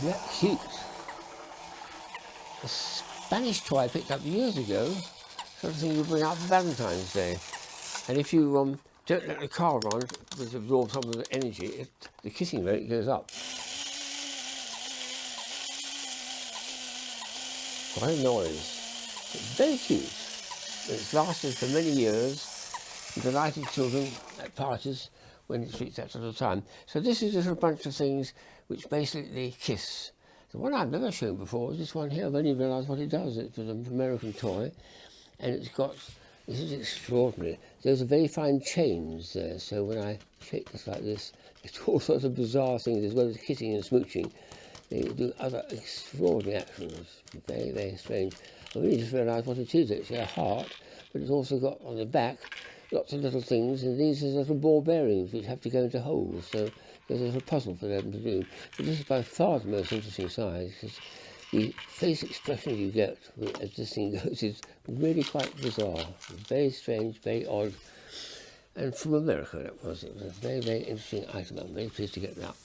Isn't that cute? A Spanish toy I picked up years ago, sort of thing you bring out for Valentine's Day. And if you don't let the car run, which absorbs some of the energy, the kissing rate goes up. Quite a noise. It's very cute. It's lasted for many years. Delighted children at parties when it reaches that sort of time. So this is just a bunch of things which basically kiss. The one I've never shown before is this one here. I've only realised what it does. It's an American toy, and it's got, this is extraordinary. There's a very fine chains there, so when I shake this like this, it's all sorts of bizarre things as well as kissing and smooching. They do other extraordinary actions. Very, very strange. I really just realised what it is. It's a heart, but it's also got on the back lots of little things, and these are little ball bearings which have to go into holes. So there's a little puzzle for them to do. But this is by far the most interesting size, because the face expression you get as this thing goes is really quite bizarre. Very strange, very odd. And from America it was. It was a very, very interesting item. I'm very pleased to get that.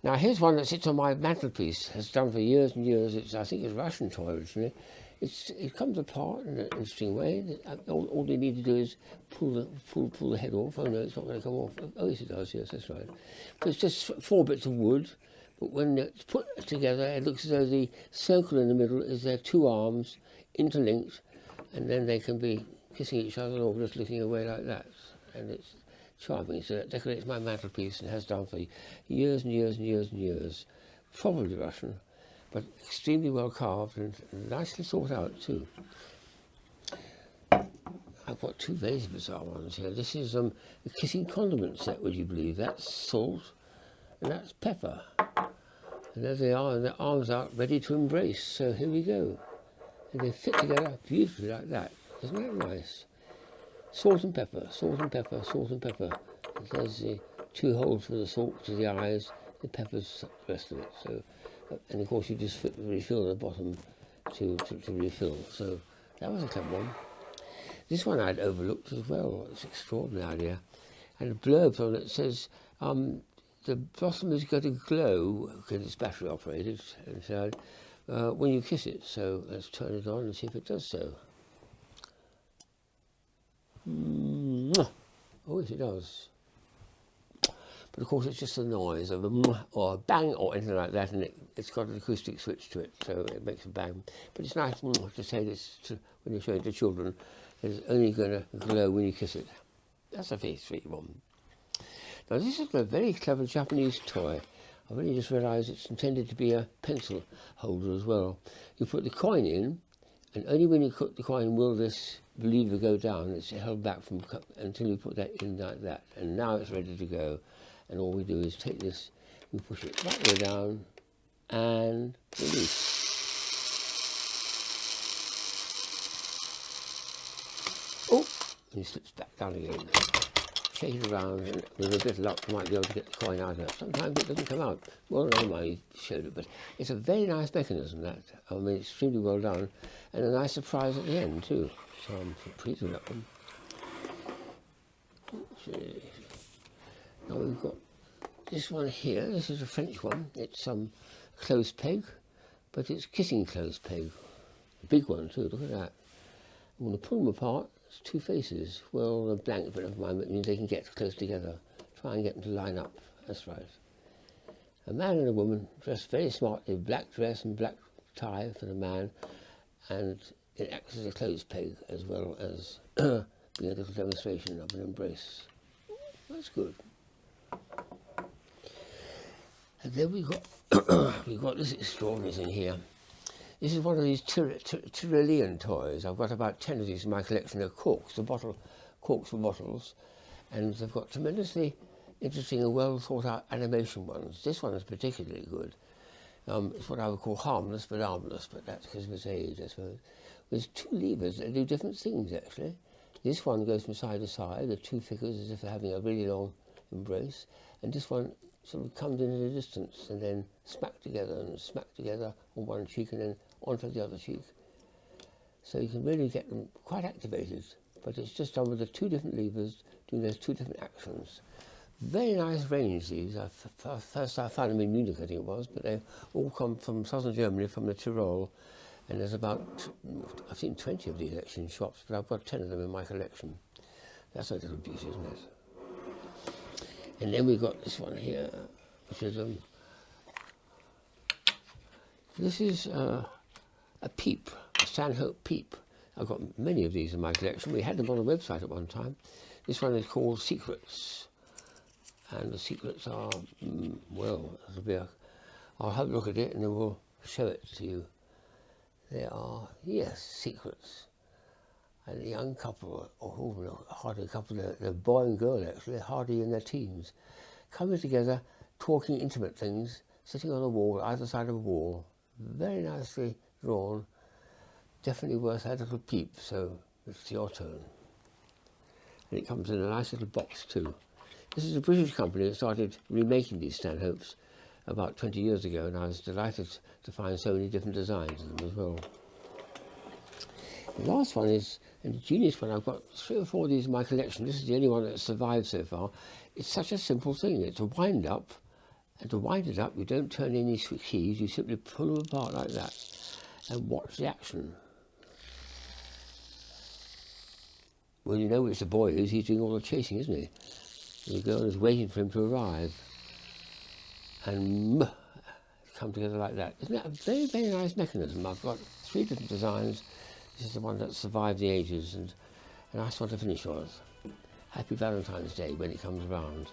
Now here's one that sits on my mantelpiece, has done for years and years. I think it's a Russian toy originally. It comes apart in an interesting way. All you need to do is pull the head off. Oh no, it's not going to come off. Oh yes it does, yes, that's right. So it's just 4 bits of wood, but when it's put together it looks as though the circle in the middle is their 2 arms interlinked, and then they can be kissing each other or just looking away like that. And it's charming. So that decorates my mantelpiece and has done for years and years and years and years. Probably Russian, but extremely well carved and nicely thought out too. I've got 2 very bizarre ones here. This is a kissing condiment set, would you believe? That's salt and that's pepper. And there they are, and their arms out ready to embrace. So here we go. And they fit together beautifully like that. Isn't that nice? Salt and pepper, salt and pepper, salt and pepper. And there's the 2 holes for the salt to the eyes, the peppers, the rest of it. So, and of course you just refill the bottom to refill. So that was a clever one. This one I'd overlooked as well. It's an extraordinary idea. And a blurb on it says the bottom is going to glow because it's battery operated inside when you kiss it. So let's turn it on and see if it does so. Oh yes, it does. But of course it's just the noise of a or a bang or anything like that, and it's got an acoustic switch to it, so it makes a bang. But it's nice to say this when you're showing it to children. It's only going to glow when you kiss it. That's a very sweet one. Now this is a very clever Japanese toy. I've only just realised it's intended to be a pencil holder as well. You put the coin in, and only when you put the coin will this lever go down. It's held back from until you put that in like that, and now it's ready to go. And all we do is take this, we push it right way down and release. Oh, and it slips back down again. Shake it around, and with a bit of luck you might be able to get the coin out of it. Sometimes it doesn't come out. Well, never mind, you showed it, but it's a very nice mechanism, that. I mean, it's extremely well done, and a nice surprise at the end too. So I'm pleased with that one. Now we've got this one here. This is a French one. It's clothes peg, but it's kissing clothes peg. A big one too, look at that. I'm going to pull them apart. It's 2 faces. Well, they're blank, but never mind. It means they can get close together. Try and get them to line up. That's right. A man and a woman dressed very smartly, black dress and black tie for the man, and it acts as a clothes peg as well as being a little demonstration of an embrace. That's good. And then we've got this extraordinary thing here. This is one of these Tyrolean toys. I've got about 10 of these in my collection. They're corks, corks for bottles, and they've got tremendously interesting and well thought out animation ones. This one is particularly good. It's what I would call harmless but armless, but that's because of its age, I suppose. There's 2 levers that do different things actually. This one goes from side to side, the 2 figures as if they're having a really long embrace, and this one sort of comes in at a distance and then smack together on one cheek and then onto the other cheek. So you can really get them quite activated, but it's just done with the 2 different levers doing those 2 different actions. Very nice range these. First I found them in Munich, I think it was, but they all come from southern Germany, from the Tyrol, and there's about, I've seen 20 of these actually in shops, but I've got 10 of them in my collection. That's a little beauty, isn't it? And then we've got this one here, which is this is a peep, a Stanhope peep. I've got many of these in my collection. We had them on a website at one time. This one is called Secrets. And the secrets are, well, I'll have a look at it and then we'll show it to you. They are, yes, secrets. And a young couple, or hardly a couple, they're boy and girl actually, hardly in their teens, coming together, talking intimate things, sitting on a wall, either side of a wall. Very nicely drawn. Definitely worth a little peep, so it's your turn. And it comes in a nice little box too. This is a British company that started remaking these Stanhopes about 20 years ago, and I was delighted to find so many different designs of them as well. The last one is a genius one. I've got 3 or 4 of these in my collection. This is the only one that's survived so far. It's such a simple thing. It's a wind up, and to wind it up, you don't turn any keys. You simply pull them apart like that and watch the action. Well, you know which the boy is. He's doing all the chasing, isn't he? The girl is waiting for him to arrive, and come together like that. Isn't that a very, very nice mechanism? I've got 3 different designs. This is the one that survived the ages, and a nice one to finish with. Happy Valentine's Day when it comes around.